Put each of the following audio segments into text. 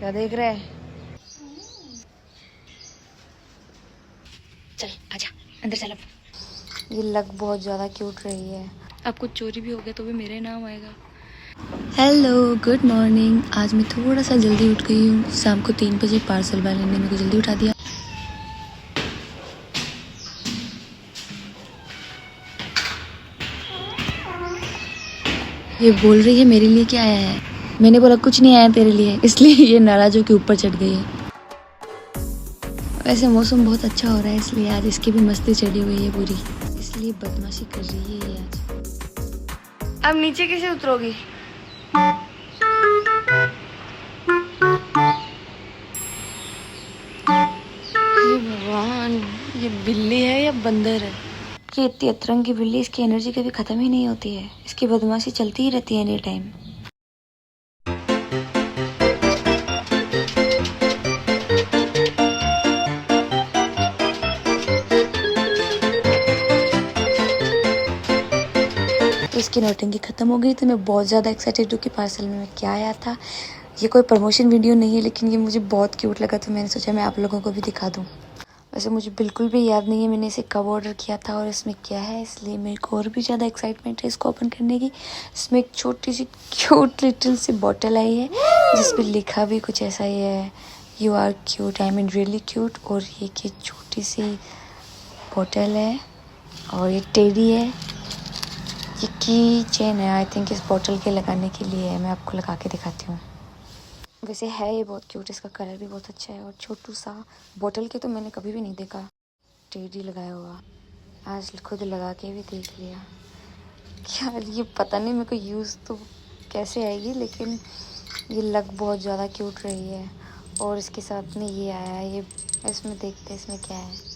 क्या देख रहे हैं? चल आजा अंदर चल। अब ये लग बहुत ज़्यादा क्यूट रही है। अब कुछ चोरी भी हो गया तो भी मेरे नाम आएगा। Hello good morning. आज मैं थोड़ा सा जल्दी उठ गई हूँ। शाम को 3 बजे पार्सल वाले ने मेरे को जल्दी उठा दिया। ये बोल रही है मेरे लिए क्या आया है। मैंने बोला कुछ नहीं आया तेरे लिए, इसलिए ये नाराज होकर ऊपर चढ़ गई है। वैसे मौसम बहुत अच्छा हो रहा है इसलिए आज इसकी भी मस्ती चढ़ी हुई है पूरी, इसलिए बदमाशी कर रही है ये आज। अब नीचे कैसे उतरोगी? ये भगवान, ये बिल्ली है या बंदर है? ये इतनी अतरंगी बिल्ली, इसकी एनर्जी कभी खत्म ही नहीं होती है। इसकी बदमाशी चलती ही रहती है एनी टाइम। तो इसकी नौटंकी खत्म हो गई तो मैं बहुत ज़्यादा एक्साइटेड हूँ कि पार्सल में क्या आया था। ये कोई प्रमोशन वीडियो नहीं है, लेकिन ये मुझे बहुत क्यूट लगा तो मैंने सोचा मैं आप लोगों को भी दिखा दूँ। वैसे मुझे बिल्कुल भी याद नहीं है मैंने इसे कब ऑर्डर किया था और इसमें क्या है, इसलिए मेरे को और भी ज़्यादा एक्साइटमेंट है इसको ओपन करने की। इसमें एक छोटी सी क्यूट लिटिल सी बॉटल आई है जिस पर लिखा भी कुछ ऐसा ही है, you are cute, I mean really cute. और ये की छोटी सी बॉटल है और ये टेडी है। ये की चेन है, आई थिंक इस बॉटल के लगाने के लिए है। मैं आपको लगा के दिखाती हूँ। वैसे है ये बहुत क्यूट, इसका कलर भी बहुत अच्छा है। और छोटू सा बॉटल के तो मैंने कभी भी नहीं देखा टेडी लगाया हुआ। आज खुद लगा के भी देख लिया। यार ये पता नहीं मेरे को यूज़ तो कैसे आएगी, लेकिन ये लग बहुत ज़्यादा क्यूट रही है। और इसके साथ में ये आया है, ये इसमें देखते हैं इसमें क्या है।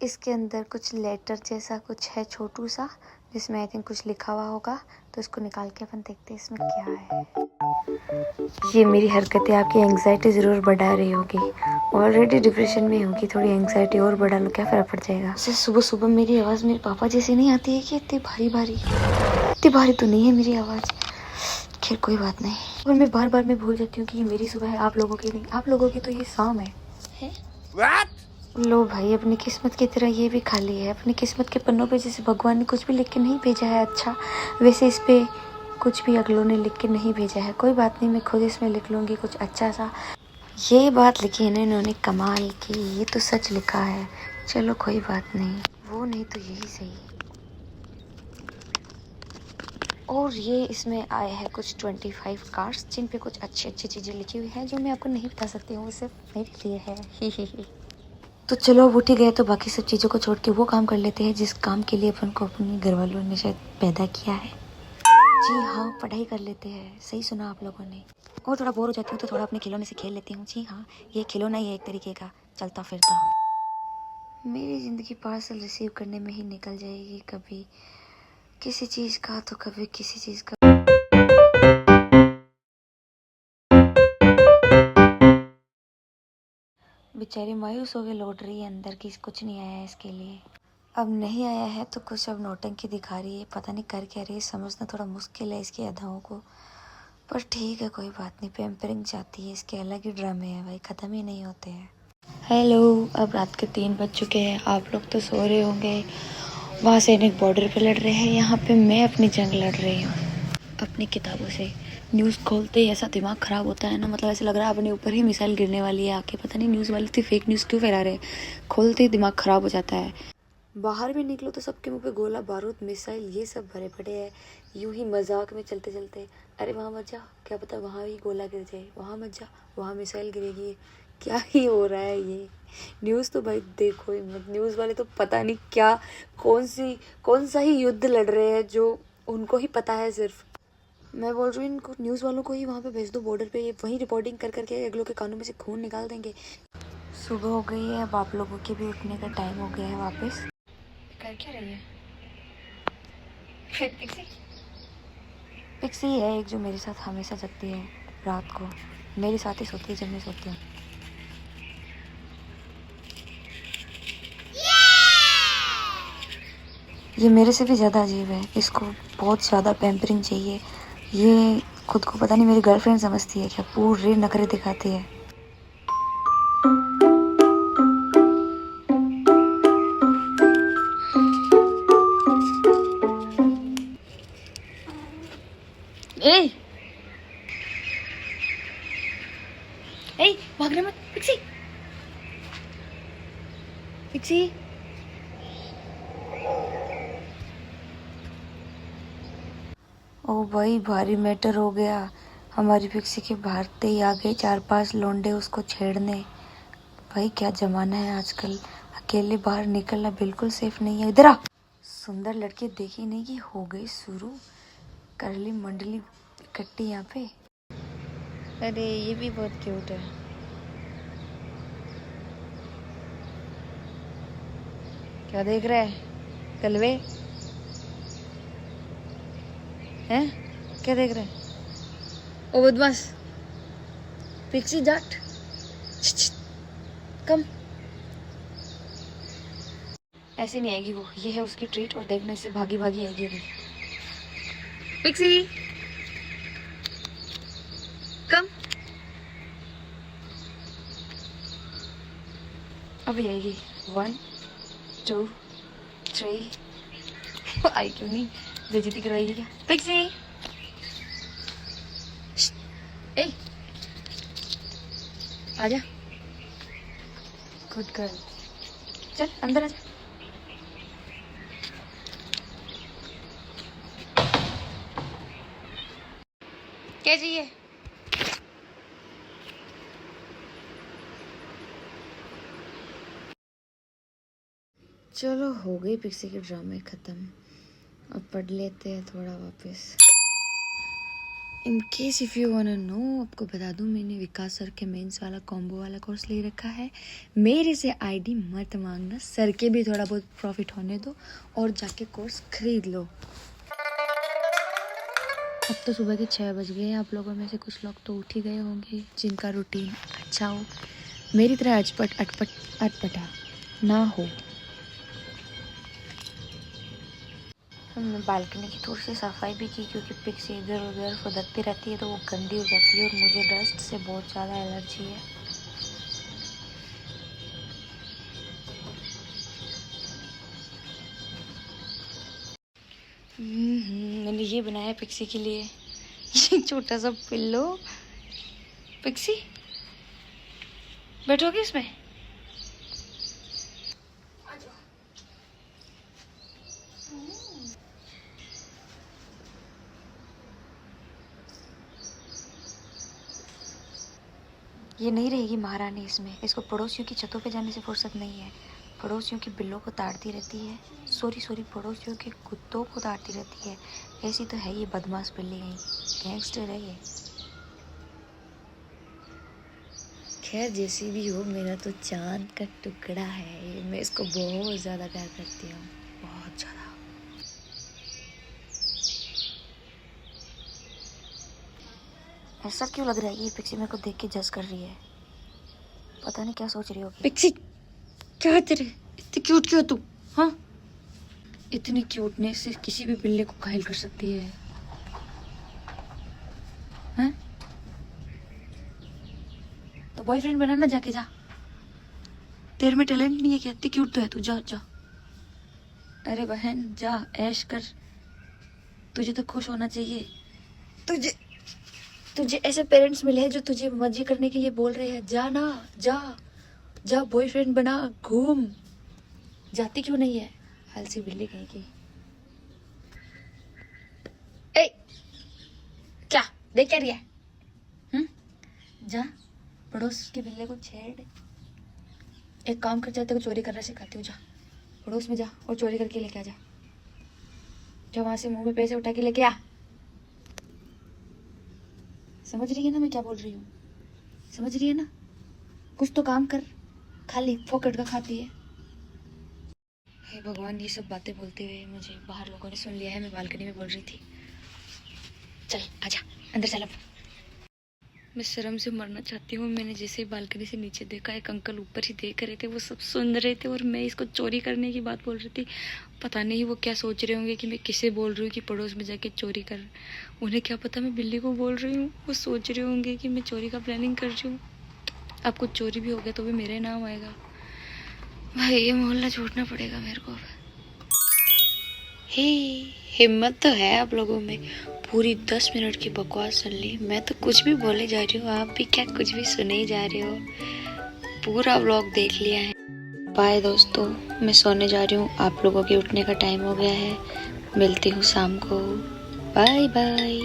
इसके अंदर कुछ लेटर जैसा कुछ है छोटू सा, जिसमें आई थिंक कुछ लिखा हुआ होगा। तो इसको निकाल के अपन देखते हैं इसमें क्या है। ये मेरी हरकतें आपकी एंग्जाइटी ज़रूर बढ़ा रही होगी। ऑलरेडी डिप्रेशन में होगी, थोड़ी एंग्जाइटी और बढ़ा लो, क्या फ़र्क पड़ जाएगा। वैसे सुबह सुबह मेरी आवाज़ मेरे पापा जैसी नहीं आती है कि इतनी भारी भारी। इतनी भारी तो नहीं है मेरी आवाज़, खैर कोई बात नहीं। और मैं बार बार मैं भूल जाती हूँ कि ये मेरी सुबह है, आप लोगों की नहीं। आप लोगों की तो ये शाम है? लो भाई, अपनी किस्मत की तरह ये भी खाली है। अपनी किस्मत के पन्नों पे जैसे भगवान ने कुछ भी लिख के नहीं भेजा है अच्छा, वैसे इस पे कुछ भी अगलों ने लिख के नहीं भेजा है। कोई बात नहीं, मैं खुद इसमें लिख लूँगी कुछ अच्छा सा। ये बात लिखी है ना इन्होंने कमाल की, ये तो सच लिखा है। चलो कोई बात नहीं, वो नहीं तो यही सही। और ये इसमें आए हैं कुछ 25 कार्ड्स जिन पे कुछ अच्छी अच्छी चीज़ें लिखी हुई हैं जो मैं आपको नहीं बता सकती हूँ, सिर्फ मेरे लिए है। ही। तो चलो अब उठ ही गए तो बाकी सब चीज़ों को छोड़ के वो काम कर लेते हैं जिस काम के लिए अपन को अपने घर वालों ने शायद पैदा किया है। जी हाँ, पढ़ाई कर लेते हैं। सही सुना आप लोगों ने। और थोड़ा बोर हो जाती हूँ तो थोड़ा अपने खिलौने से खेल लेती हूँ। जी हाँ, ये खिलौना ही है एक तरीके का चलता फिरता। मेरी ज़िंदगी पार्सल रिसीव करने में ही निकल जाएगी, कभी किसी चीज़ का तो कभी किसी चीज़ का। बेचारी मायूस हो के लौट रही है अंदर की, कुछ नहीं आया है इसके लिए। अब नहीं आया है तो कुछ अब नौटंकी दिखा रही है, पता नहीं कर क्या रही है, समझना थोड़ा मुश्किल है इसकी अदाओं को। पर ठीक है कोई बात नहीं, पैम्परिंग चाहती है, इसके अलग ही ड्रामे हैं भाई, ख़त्म ही नहीं होते हैं। हेलो, अब रात के 3 बज चुके हैं। आप लोग तो सो रहे होंगे। वहाँ सैनिक बॉर्डर पे लड़ रहे हैं, यहाँ पे मैं अपनी जंग लड़ रही हूँ अपनी किताबों से। न्यूज़ खोलते ही ऐसा दिमाग ख़राब होता है ना, मतलब ऐसे लग रहा है अपने ऊपर ही मिसाइल गिरने वाली है आके। पता नहीं न्यूज़ वाले इतनी फेक न्यूज़ क्यों फैला रहे हैं, खोलते ही दिमाग ख़राब हो जाता है। बाहर भी निकलो तो सबके मुंह पे गोला बारूद मिसाइल ये सब भरे पड़े हैं। यूं ही मजाक में चलते चलते, अरे वहाँ मत जा, क्या पता वहाँ भी गोला गिर जाए, वहाँ मत जा, वहाँ मिसाइल गिरेगी। क्या ही हो रहा है ये। न्यूज़ तो भाई देखो ही मत, न्यूज़ वाले तो पता नहीं क्या कौन सा ही युद्ध लड़ रहे हैं जो उनको ही पता है। सिर्फ मैं बोल रही हूँ इनको न्यूज़ वालों को ही वहाँ पे भेज दो बॉर्डर पे, ये वहीं रिपोर्टिंग कर करके अगलों के कानों में से खून निकाल देंगे। सुबह हो गई है, अब आप लोगों के भी उठने का टाइम हो गया है वापस। कर क्या रही है? पिक्सी है एक जो मेरे साथ हमेशा जगती है रात को, मेरे साथ ही सोती है जब मैं सोती हूँ। ये मेरे से भी ज़्यादा अजीब है, इसको बहुत ज़्यादा पैम्परिंग चाहिए। ये खुद को पता नहीं मेरी गर्लफ्रेंड समझती है क्या, पूरे नखरे दिखाती है। ए ए भागना मत पिक्सी, पिक्सी। ओ भाई भारी मैटर हो गया। हमारी पिक्सी के भागते ही आ गए 4-5 लौंडे उसको छेड़ने। भाई क्या जमाना है आजकल, अकेले बाहर निकलना बिल्कुल सेफ नहीं है। इधर आ। सुंदर लड़के देखी नहीं कि हो गई शुरू, करली मंडली इकट्ठी यहाँ पे। अरे ये भी बहुत क्यूट है। क्या देख रहा है कलवे हैं? क्या देख रहा है? ओ बदमाश पिक्सी जाट, कम। ऐसे नहीं आएगी वो, ये है उसकी ट्रीट। और देखने से भागी भागी आएगी वो। पिक्सी कम, अभी आएगी। 1 2 3 आई क्यों नहीं, बेइज्जती करवाएगी क्या? पिक्सी ए आजा, गुड गर्ल, चल अंदर आजा। क्या चाहिए? चलो हो गई पिक्सी के ड्रामे खत्म। अब पढ़ लेते हैं थोड़ा वापस। In case if you want know, आपको बता दूं मैंने विकास सर के मेंस वाला कॉम्बो वाला कोर्स ले रखा है। मेरे से आईडी मत मांगना, सर के भी थोड़ा बहुत प्रॉफिट होने दो और जाके कोर्स खरीद लो। अब तो सुबह के 6 बज गए। आप लोगों में से कुछ लोग तो उठ ही गए होंगे जिनका रूटीन अच्छा हो, मेरी तरह अटपटा ना हो। हमने बालकनी की थोड़ी सी सफाई भी की, क्योंकि पिक्सी इधर उधर फुदकती रहती है तो वो गंदी हो जाती है और मुझे डस्ट से बहुत ज़्यादा एलर्जी है। मैंने ये बनाया पिक्सी के लिए, ये छोटा सा पिल्लो। पिक्सी बैठोगे इसमें? ये नहीं रहेगी महारानी इसमें। इसको पड़ोसियों की छतों पे जाने से फुर्सत नहीं है। पड़ोसियों की बिल्लों को ताड़ती रहती है, सॉरी पड़ोसियों के कुत्तों को ताड़ती रहती है। ऐसी तो है ये बदमाश बिल्ली, गई गैंगस्टर है ये। खैर जैसी भी हो, मेरा तो चांद का टुकड़ा है। मैं इसको बहुत ज़्यादा प्यार करती हूँ, बहुत ज़्यादा। ऐसा क्यों लग रहा है ये पिक्सी मेरे को देख के जज कर रही है? पता नहीं क्या सोच रही होगी। पिक्सी क्या है तेरे, इतनी क्यूट क्यों तू? हाँ, इतनी क्यूटनेस से किसी भी बिल्ली को घायल कर सकती है। हैं? तो बॉयफ्रेंड बनाना जाके, जा। तेरे में टैलेंट नहीं है क्या? इतनी क्यूट तो है तू, जा जा। अरे बहन जा, ऐश कर। तुझे तो खुश होना चाहिए। तुझे ऐसे पेरेंट्स मिले हैं जो तुझे मजे करने के लिए बोल रहे हैं, जा ना, जा जा, बॉयफ्रेंड बना, घूम। जाती क्यों नहीं है, आलसी बिल्ली कहीं की। ए क्या देख क्या रही है? जा, पड़ोस के बिल्ले को छेड़। एक काम कर, जाते को चोरी करना सिखाती हूँ। जा पड़ोस में जा और चोरी करके लेके आ जा। जा वहां से मुंह में पैसे उठा के लेके आ। समझ रही है ना मैं क्या बोल रही हूँ? समझ रही है ना? कुछ तो काम कर, खाली फोकट का खाती है। हे भगवान, ये सब बातें बोलते हुए मुझे बाहर लोगों ने सुन लिया है। मैं बालकनी में बोल रही थी। चल आजा अंदर, चल अब। मैं शर्म से मरना चाहती हूँ। मैंने जैसे ही बालकनी से नीचे देखा, एक अंकल ऊपर ही देख रहे थे, वो सब सुन रहे थे और मैं इसको चोरी करने की बात बोल रही थी। पता नहीं वो क्या सोच रहे होंगे कि मैं किसे बोल रही हूँ कि पड़ोस में जाके चोरी कर। उन्हें क्या पता मैं बिल्ली को बोल रही हूँ। वो सोच रहे होंगे कि मैं चोरी का प्लानिंग कर रही हूँ। अब कुछ चोरी भी हो गया तो भी मेरे नाम आएगा। भाई ये मोहल्ला छोड़ना पड़ेगा मेरे को अब। हे, हिम्मत तो है आप लोगों में। पूरी 10 मिनट की बकवास सुन ली। मैं तो कुछ भी बोले जा रही हूँ, आप भी क्या कुछ भी सुने ही जा रहे हो। पूरा व्लॉग देख लिया है। बाय दोस्तों, मैं सोने जा रही हूँ। आप लोगों के उठने का टाइम हो गया है। मिलती हूँ शाम को। Bye bye.